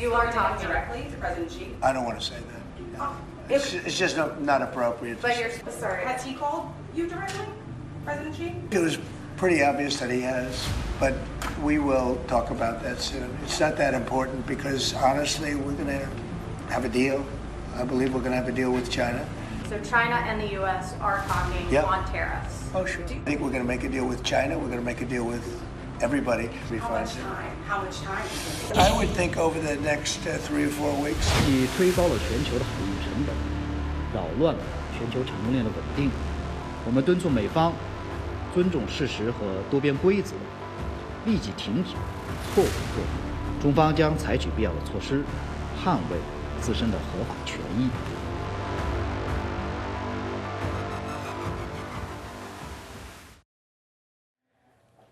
you are talking directly to President Xi? I don't want to say that. It's just not appropriate. But you're sorry. Has he called you directly, President Xi? It was pretty obvious that he has, but we will talk about that soon. It's not that important because honestly, we're going to have a deal. I believe we're going to have a deal with China. So China and the U.S. are talking Yep. on tariffs. Oh, sure. I think we're going to make a deal with China. We're going to make a deal with everybody. How much time? How much time? I would think over the next 3 or 4 weeks. 以推高了全球的海运成本，扰乱了全球产供链的稳定。我们敦促美方尊重事实和多边规则，立即停止错误作为。中方将采取必要的措施，捍卫自身的合法权益。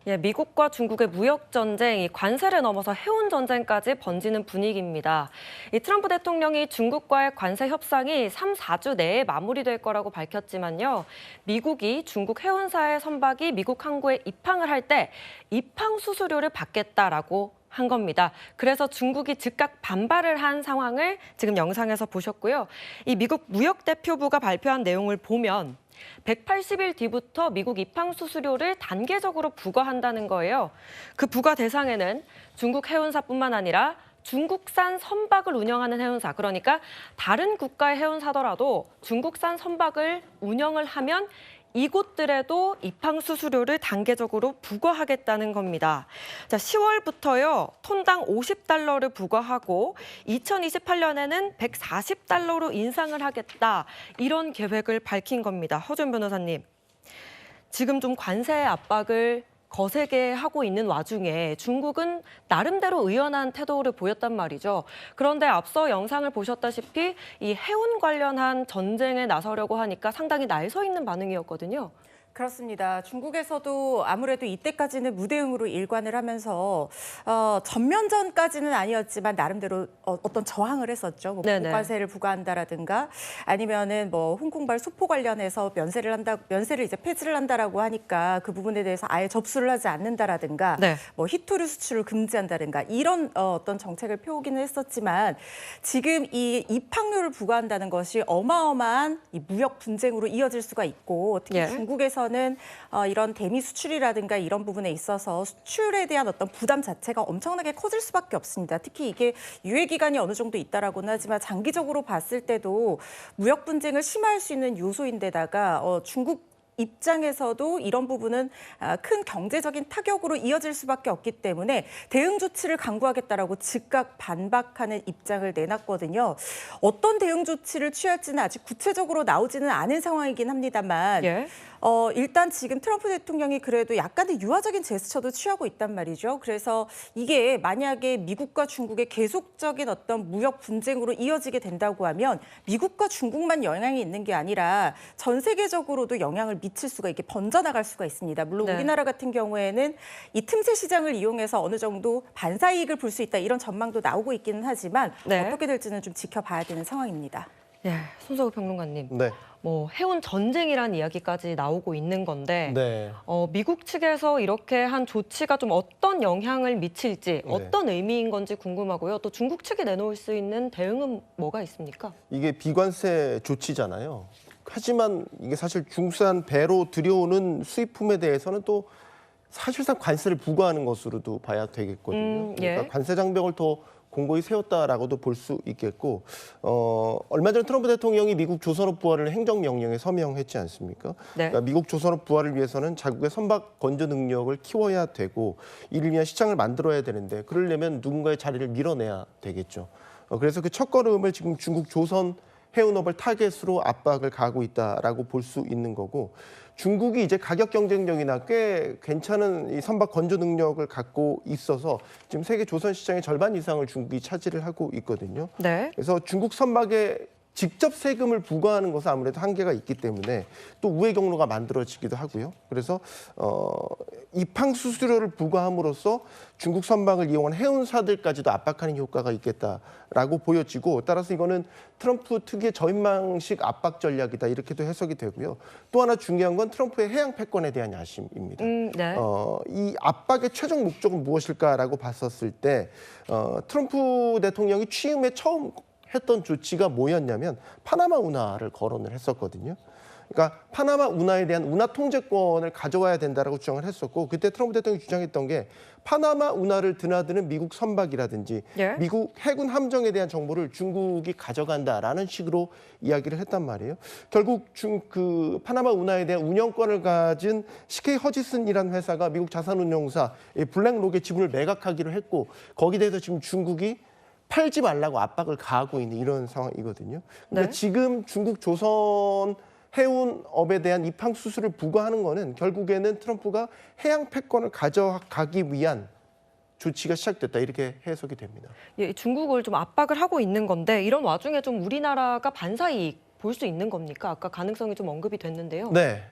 예, 미국과 중국의 무역 전쟁이 관세를 넘어서 해운 전쟁까지 번지는 분위기입니다. 이 트럼프 대통령이 중국과의 관세 협상이 3, 4주 내에 마무리될 거라고 밝혔지만요. 미국이 중국 해운사의 선박이 미국 항구에 입항을 할 때 입항 수수료를 받겠다라고 한 겁니다. 그래서 중국이 즉각 반발을 한 상황을 지금 영상에서 보셨고요. 이 미국 무역대표부가 발표한 내용을 보면 180일 뒤부터 미국 입항 수수료를 단계적으로 부과한다는 거예요. 그 부과 대상에는 중국 해운사뿐만 아니라 중국산 선박을 운영하는 해운사, 그러니까 다른 국가의 해운사더라도 중국산 선박을 운영을 하면 이곳들에도 입항 수수료를 단계적으로 부과하겠다는 겁니다. 자, 10월부터요. 톤당 $50를 부과하고 2028년에는 $140로 인상을 하겠다. 이런 계획을 밝힌 겁니다. 허준 변호사님. 지금 좀 관세 압박을 거세게 하고 있는 와중에 중국은 나름대로 의연한 태도를 보였단 말이죠. 그런데 앞서 영상을 보셨다시피 이 해운 관련한 전쟁에 나서려고 하니까 상당히 날 서 있는 반응이었거든요. 그렇습니다. 중국에서도 아무래도 이때까지는 무대응으로 일관을 하면서 전면전까지는 아니었지만 나름대로 어떤 저항을 했었죠. 뭐 관세를 부과한다라든가 아니면은 뭐 홍콩발 수포 관련해서 면세를 이제 폐지를 한다라고 하니까 그 부분에 대해서 아예 접수를 하지 않는다라든가 뭐 히토류 수출을 금지한다든가 이런 어떤 정책을 펴오기는 했었지만 지금 이 입항료를 부과한다는 것이 어마어마한 이 무역 분쟁으로 이어질 수가 있고 특히 중국에서 는 이런 대미 수출이라든가 이런 부분에 있어서 수출에 대한 어떤 부담 자체가 엄청나게 커질 수밖에 없습니다. 특히 이게 유예 기간이 어느 정도 있다라고는 하지만 장기적으로 봤을 때도 무역 분쟁을 심화할 수 있는 요소인데다가 중국 입장에서도 이런 부분은 큰 경제적인 타격으로 이어질 수밖에 없기 때문에 대응 조치를 강구하겠다라고 즉각 반박하는 입장을 내놨거든요. 어떤 대응 조치를 취할지는 아직 구체적으로 나오지는 않은 상황이긴 합니다만 일단 지금 트럼프 대통령이 그래도 약간의 유화적인 제스처도 취하고 있단 말이죠. 그래서 이게 만약에 미국과 중국의 계속적인 어떤 무역 분쟁으로 이어지게 된다고 하면 미국과 중국만 영향이 있는 게 아니라 전 세계적으로도 영향을 미칠 수가 있게 번져나갈 수가 있습니다. 물론 우리나라 같은 경우에는 이 틈새 시장을 이용해서 어느 정도 반사이익을 볼 수 있다 이런 전망도 나오고 있기는 하지만 어떻게 될지는 좀 지켜봐야 되는 상황입니다. 네, 손석우 평론가님. 네. 뭐 해운 전쟁이라는 이야기까지 나오고 있는 건데 미국 측에서 이렇게 한 조치가 좀 어떤 영향을 미칠지 어떤 의미인 건지 궁금하고요. 또 중국 측이 내놓을 수 있는 대응은 뭐가 있습니까? 이게 비관세 조치잖아요. 하지만 이게 사실 중국산 배로 들여오는 수입품에 대해서는 또 사실상 관세를 부과하는 것으로도 봐야 되겠거든요. 그러니까 관세 장벽을 더 공고히 세웠다라고도 볼 수 있겠고 얼마 전에 트럼프 대통령이 미국 조선업 부하를 행정명령에 서명했지 않습니까? 그러니까 미국 조선업 부하를 위해서는 자국의 선박 건조 능력을 키워야 되고 이를 위한 시장을 만들어야 되는데 그러려면 누군가의 자리를 밀어내야 되겠죠. 그래서 그 첫걸음을 지금 중국 조선 해운업을 타겟으로 압박을 가하고 있다라고 볼 수 있는 거고 중국이 이제 가격 경쟁력이나 꽤 괜찮은 이 선박 건조 능력을 갖고 있어서 지금 세계 조선 시장의 절반 이상을 중국이 차지를 하고 있거든요. 그래서 중국 선박의 직접 세금을 부과하는 것은 아무래도 한계가 있기 때문에 또 우회 경로가 만들어지기도 하고요. 그래서 입항 수수료를 부과함으로써 중국 선박을 이용한 해운사들까지도 압박하는 효과가 있겠다라고 보여지고, 따라서 이거는 트럼프 특유의 저인망식 압박 전략이다 이렇게도 해석이 되고요. 또 하나 중요한 건 트럼프의 해양 패권에 대한 야심입니다. 네. 이 압박의 최종 목적은 무엇일까라고 봤었을 때 트럼프 대통령이 취임에 처음 했던 조치가 뭐였냐면 파나마 운하를 거론을 했었거든요. 그러니까 파나마 운하에 대한 운하 통제권을 가져와야 된다라고 주장을 했었고, 그때 트럼프 대통령이 주장했던 게 파나마 운하를 드나드는 미국 선박이라든지 예? 미국 해군 함정에 대한 정보를 중국이 가져간다라는 식으로 이야기를 했단 말이에요. 결국 그 파나마 운하에 대한 운영권을 가진 CK 허지슨이라는 회사가 미국 자산운용사 블랙록의 지분을 매각하기로 했고, 거기에 대해서 지금 중국이 팔지 말라고 압박을 가하고 있는 이런 상황이거든요. 그러니까 네. 지금 중국 조선 해운업에 대한 입항 수수료를 부과하는 거는 결국에는 트럼프가 해양 패권을 가져가기 위한 조치가 시작됐다 이렇게 해석이 됩니다. 예, 중국을 좀 압박을 하고 있는 건데 이런 와중에 좀 우리나라가 반사이익 볼 수 있는 겁니까? 아까 가능성이 좀 언급이 됐는데요. 네.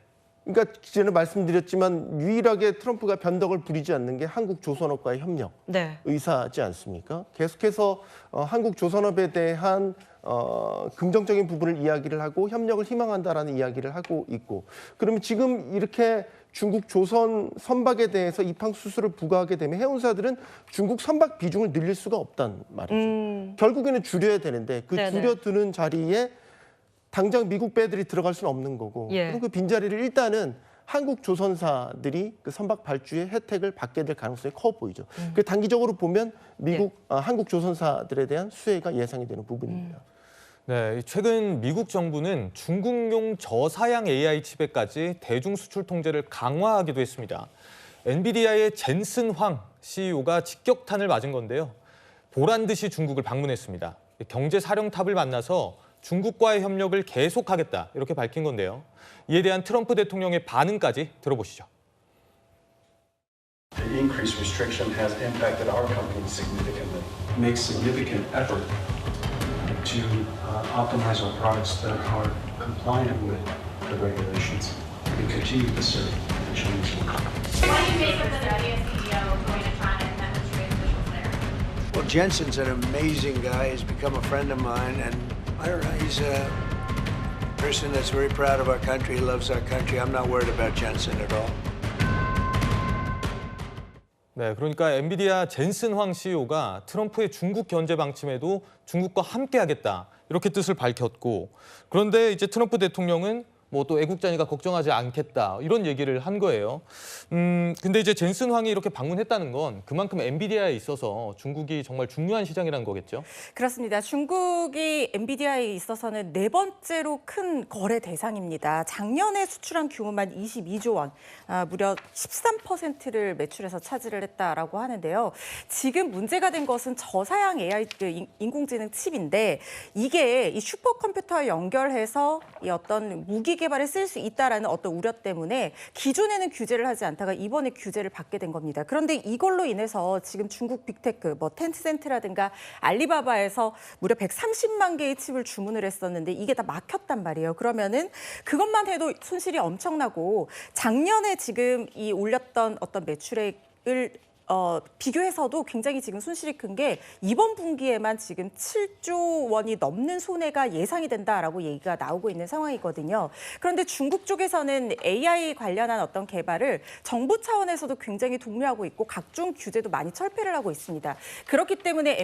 그러니까 전에 말씀드렸지만 유일하게 트럼프가 변덕을 부리지 않는 게 한국 조선업과의 협력 네. 의사지 않습니까? 계속해서 한국 조선업에 대한 긍정적인 부분을 이야기를 하고 협력을 희망한다라는 이야기를 하고 있고, 그러면 지금 이렇게 중국 조선 선박에 대해서 입항 수수료를 부과하게 되면 해운사들은 중국 선박 비중을 늘릴 수가 없단 말이죠. 결국에는 줄여야 되는데 그 네네. 줄여두는 자리에 당장 미국 배들이 들어갈 수는 없는 거고, 예. 그럼 그 빈자리를 일단은 한국 조선사들이 그 선박 발주의 혜택을 받게 될 가능성이 커 보이죠. 그 단기적으로 보면 미국 한국 조선사들에 대한 수혜가 예상이 되는 부분입니다. 네, 최근 미국 정부는 중국용 저사양 AI 칩에까지 대중 수출 통제를 강화하기도 했습니다. 엔비디아의 젠슨 황 CEO가 직격탄을 맞은 건데요. 보란 듯이 중국을 방문했습니다. 경제사령탑을 만나서 중국과의 협력을 계속하겠다 이렇게 밝힌 건데요. 이에 대한 트럼프 대통령의 반응까지 들어보시죠. The increased restriction has impacted our company significantly. Make significant effort to optimize our products that are compliant with the regulations and continue to serve the Chinese market. What do you make of the NVIDIA CEO going to China and met with trade officials there? Well, Jensen's an amazing guy. He's become a friend of mine, and I don't know, he's a person that's very proud of our country. He loves our country. I'm not worried about Jensen at all. 네, 그러니까 엔비디아 젠슨 황 CEO가 트럼프의 중국 견제 방침에도 중국과 함께하겠다 이렇게 뜻을 밝혔고, 그런데 이제 트럼프 대통령은 뭐 또 애국자니까 걱정하지 않겠다 이런 얘기를 한 거예요. 근데 이제 젠슨 황이 이렇게 방문했다는 건 그만큼 엔비디아에 있어서 중국이 정말 중요한 시장이라는 거겠죠? 그렇습니다. 중국이 엔비디아에 있어서는 네 번째로 큰 거래 대상입니다. 작년에 수출한 규모만 22조 원, 무려 13%를 매출에서 차지를 했다라고 하는데요. 지금 문제가 된 것은 저사양 AI 인공지능 칩인데 이게 이 슈퍼컴퓨터에 연결해서 이 어떤 무기 개발에 쓸 수 있다라는 어떤 우려 때문에 기존에는 규제를 하지 않다가 이번에 규제를 받게 된 겁니다. 그런데 이걸로 인해서 지금 중국 빅테크, 뭐 텐센트라든가 알리바바에서 무려 130만 개의 칩을 주문을 했었는데 이게 다 막혔단 말이에요. 그러면은 그것만 해도 손실이 엄청나고 작년에 지금 이 올렸던 어떤 매출액을 비교해서도 굉장히 지금 손실이 큰 게 이번 분기에만 지금 7조 원이 넘는 손해가 예상이 된다라고 얘기가 나오고 있는 상황이거든요. 그런데 중국 쪽에서는 AI 관련한 어떤 개발을 정부 차원에서도 굉장히 독려하고 있고 각종 규제도 많이 철폐를 하고 있습니다. 그렇기 때문에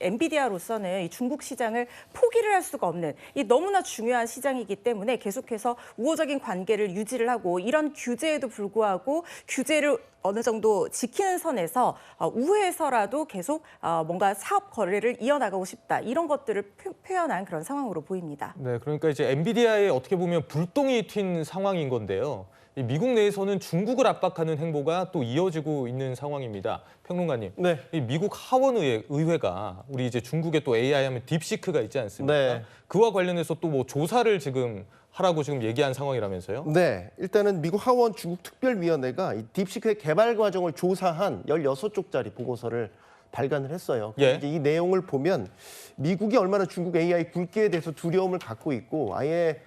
엔비디아로서는 이 중국 시장을 포기를 할 수가 없는 이 너무나 중요한 시장이기 때문에 계속해서 우호적인 관계를 유지를 하고 이런 규제에도 불구하고 규제를 어느 정도 지키는 선에서 우회해서라도 계속 뭔가 사업 거래를 이어나가고 싶다. 이런 것들을 표현한 그런 상황으로 보입니다. 네, 그러니까 이제 엔비디아에 어떻게 보면 불똥이 튄 상황인 건데요. 이 미국 내에서는 중국을 압박하는 행보가 또 이어지고 있는 상황입니다. 평론가님, 네. 이 미국 하원 의회가 우리 이제 중국에 또 AI 하면 딥시크가 있지 않습니까? 네. 그와 관련해서 또 뭐 조사를 지금 하라고 지금 얘기한 상황이라면서요? 네, 일단은 미국 하원 중국 특별위원회가 이 딥시크의 개발 과정을 조사한 16쪽짜리 보고서를 발간을 했어요. 예. 이제 이 내용을 보면 미국이 얼마나 중국 AI 굴기에 대해서 두려움을 갖고 있고 아예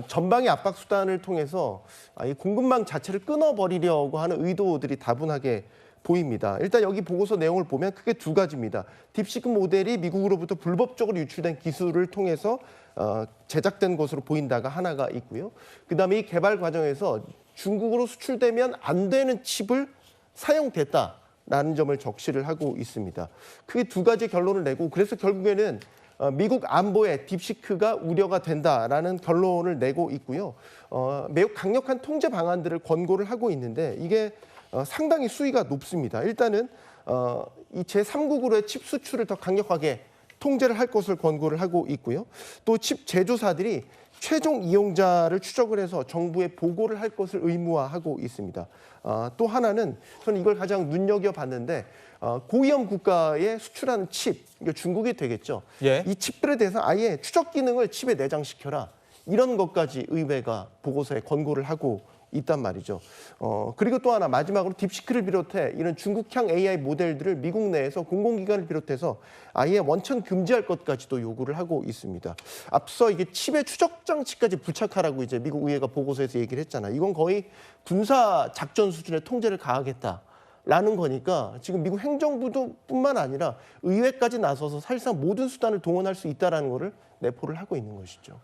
전방의 압박 수단을 통해서 아예 공급망 자체를 끊어버리려고 하는 의도들이 다분하게 보입니다. 일단 여기 보고서 내용을 보면 크게 두 가지입니다. 딥시크 모델이 미국으로부터 불법적으로 유출된 기술을 통해서 제작된 것으로 보인다가 하나가 있고요. 그다음에 이 개발 과정에서 중국으로 수출되면 안 되는 칩을 사용됐다라는 점을 적시를 하고 있습니다. 크게 두 가지 결론을 내고 그래서 결국에는 미국 안보에 딥시크가 우려가 된다라는 결론을 내고 있고요. 매우 강력한 통제 방안들을 권고를 하고 있는데 이게 상당히 수위가 높습니다. 일단은 이 제3국으로의 칩 수출을 더 강력하게 통제를 할 것을 권고를 하고 있고요. 또 칩 제조사들이 최종 이용자를 추적을 해서 정부에 보고를 할 것을 의무화하고 있습니다. 또 하나는 저는 이걸 가장 눈여겨봤는데 고위험 국가에 수출하는 칩, 이게 중국이 되겠죠. 예. 이 칩들에 대해서 아예 추적 기능을 칩에 내장시켜라. 이런 것까지 의회가 보고서에 권고를 하고 있단 말이죠. 그리고 또 하나 마지막으로 딥시크를 비롯해 이런 중국향 AI 모델들을 미국 내에서 공공기관을 비롯해서 아예 원천 금지할 것까지도 요구를 하고 있습니다. 앞서 이게 칩의 추적 장치까지 부착하라고 이제 미국 의회가 보고서에서 얘기를 했잖아요. 이건 거의 군사 작전 수준의 통제를 가하겠다라는 거니까 지금 미국 행정부도 뿐만 아니라 의회까지 나서서 사실상 모든 수단을 동원할 수 있다는 것을 내포를 하고 있는 것이죠.